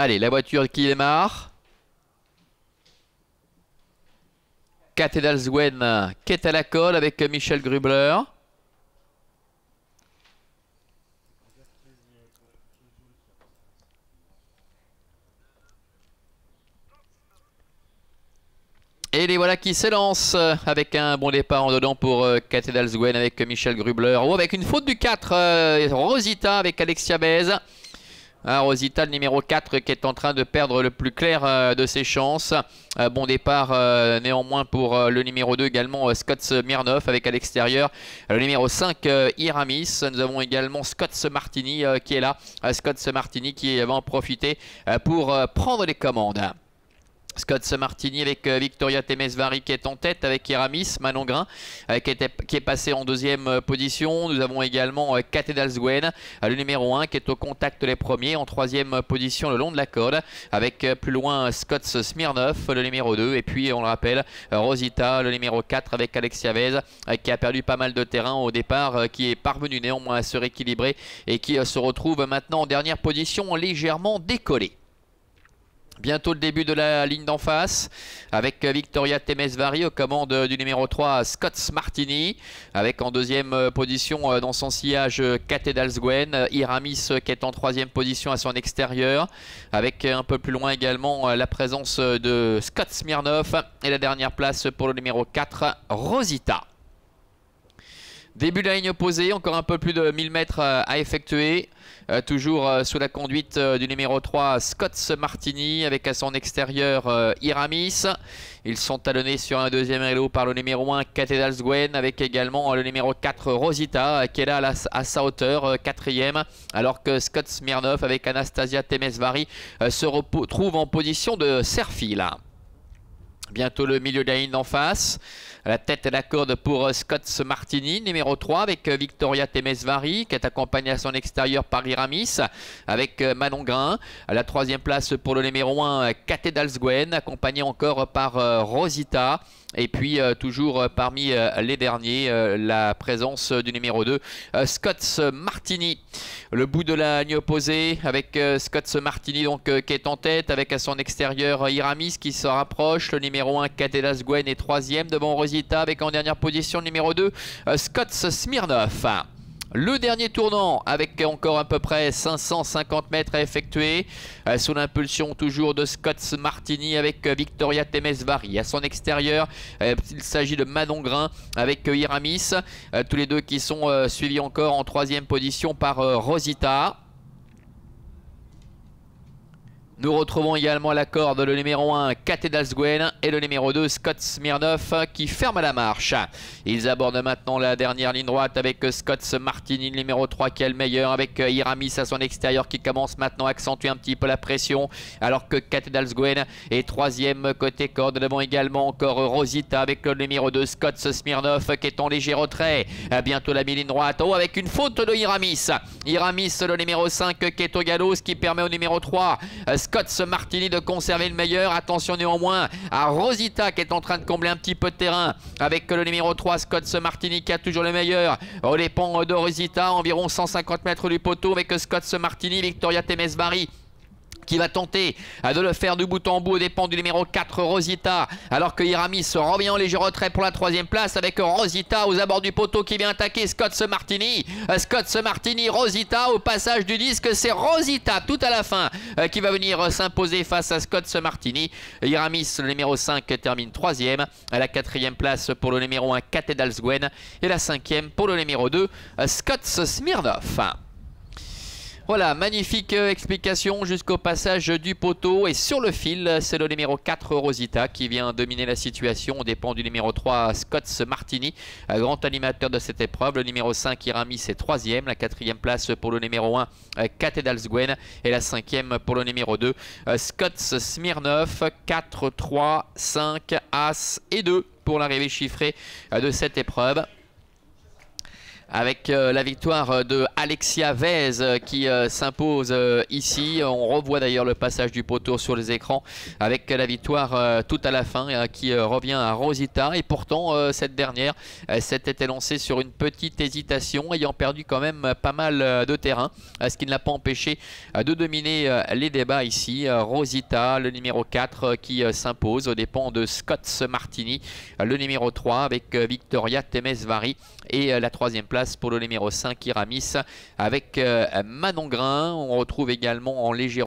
Allez, la voiture qui démarre. Cathedral qui est à la colle avec Michel Grubler. Et les voilà qui s'élancent avec un bon départ en dedans pour Cathedral avec Michel Grubler. Ou avec une faute du 4, Rosita avec Alexia Bez. Rosita, le numéro 4, qui est en train de perdre le plus clair de ses chances. Bon départ néanmoins pour le numéro 2 également, Scott Smirnov avec à l'extérieur le numéro 5, Iramis. Nous avons également Scott Martini qui est là. Scott Martini qui va en profiter pour prendre les commandes. Scott Martini avec Victoria Temesvari qui est en tête avec Iramis, Manon Grain qui est passé en deuxième position. Nous avons également Cathedral le numéro 1 qui est au contact les premiers. En troisième position le long de la corde avec plus loin Scott Smirnov le numéro 2. Et puis on le rappelle Rosita le numéro 4 avec Alexia Vez qui a perdu pas mal de terrain au départ, qui est parvenu néanmoins à se rééquilibrer et qui se retrouve maintenant en dernière position légèrement décollé. Bientôt le début de la ligne d'en face avec Victoria Temesvari aux commandes du numéro 3 Scott Martini, avec en deuxième position dans son sillage Cathedral Iramis qui est en troisième position à son extérieur, avec un peu plus loin également la présence de Scott Smirnov et la dernière place pour le numéro 4 Rosita. Début de la ligne opposée, encore un peu plus de 1000 mètres à effectuer. Toujours sous la conduite du numéro 3 Scott Martini avec à son extérieur Iramis. Ils sont talonnés sur un deuxième vélo par le numéro 1 Cathedral avec également le numéro 4 Rosita qui est là à sa hauteur, quatrième, alors que Scott Smirnov avec Anastasia Temesvari se retrouve en position de serfile. Bientôt le milieu de la ligne d'en face. La tête et la corde pour Scott Martini, numéro 3, avec Victoria Temesvari, qui est accompagnée à son extérieur par Iramis, avec Manon Grain. La troisième place pour le numéro 1, Cathedral accompagné encore par Rosita. Et puis toujours parmi les derniers, la présence du numéro 2, Scott Martini. Le bout de la ligne opposée avec Scott Martini donc, qui est en tête, avec à son extérieur Iramis qui se rapproche. Le numéro 1 Cathedral est troisième devant Rosita, avec en dernière position le numéro 2 Scott Smirnov. Le dernier tournant avec encore à peu près 550 mètres à effectuer sous l'impulsion toujours de Scott Martini avec Victoria Temesvari. À son extérieur, il s'agit de Manon Grain avec Iramis. Tous les deux qui sont suivis encore en troisième position par Rosita. Nous retrouvons également à la corde le numéro 1 Cathedral et le numéro 2 Scott Smirnov qui ferme la marche. Ils abordent maintenant la dernière ligne droite avec Scott Martini, le numéro 3 qui est le meilleur, avec Iramis à son extérieur qui commence maintenant à accentuer un petit peu la pression, alors que Cathedral est troisième côté corde. Devant également encore Rosita avec le numéro 2 Scott Smirnov qui est en léger retrait. Bientôt la mi-ligne droite, avec une faute de Iramis. Iramis le numéro 5 qui est au galop, ce qui permet au numéro 3 Scott Martini de conserver le meilleur. Attention néanmoins à Rosita qui est en train de combler un petit peu de terrain avec le numéro 3 Scott Martini qui a toujours le meilleur. Au dépend de Rosita, environ 150 mètres du poteau avec Scott Martini, Victoria Temesvari qui va tenter de le faire du bout en bout aux dépens du numéro 4 Rosita, alors que Iramis revient en léger retrait pour la troisième place avec Rosita aux abords du poteau qui vient attaquer Scott Martini. Scott Martini, Rosita au passage du disque, c'est Rosita tout à la fin qui va venir s'imposer face à Scott Martini. Iramis le numéro 5 termine troisième, à la quatrième place pour le numéro 1 Cathedral et la cinquième pour le numéro 2 Scott Smirnov. Voilà, magnifique explication jusqu'au passage du poteau. Et sur le fil, c'est le numéro 4 Rosita qui vient dominer la situation. On dépend du numéro 3 Scott Martini, grand animateur de cette épreuve. Le numéro 5 Iramis est troisième. La quatrième place pour le numéro 1 Cathedral et la cinquième pour le numéro 2 Scott Smirnov. 4, 3, 5, As et 2 pour l'arrivée chiffrée de cette épreuve. avec la victoire de Alexia Vez qui s'impose ici. On revoit d'ailleurs le passage du poteau sur les écrans avec la victoire tout à la fin qui revient à Rosita. Et pourtant cette dernière s'était lancée sur une petite hésitation, ayant perdu quand même pas mal de terrain, ce qui ne l'a pas empêché de dominer les débats ici. Rosita, le numéro 4 qui s'impose aux dépens de Scott Martini, le numéro 3 avec Victoria Temesvari, et la troisième place pour le numéro 5 Iramis avec Manon Grain. On retrouve également en léger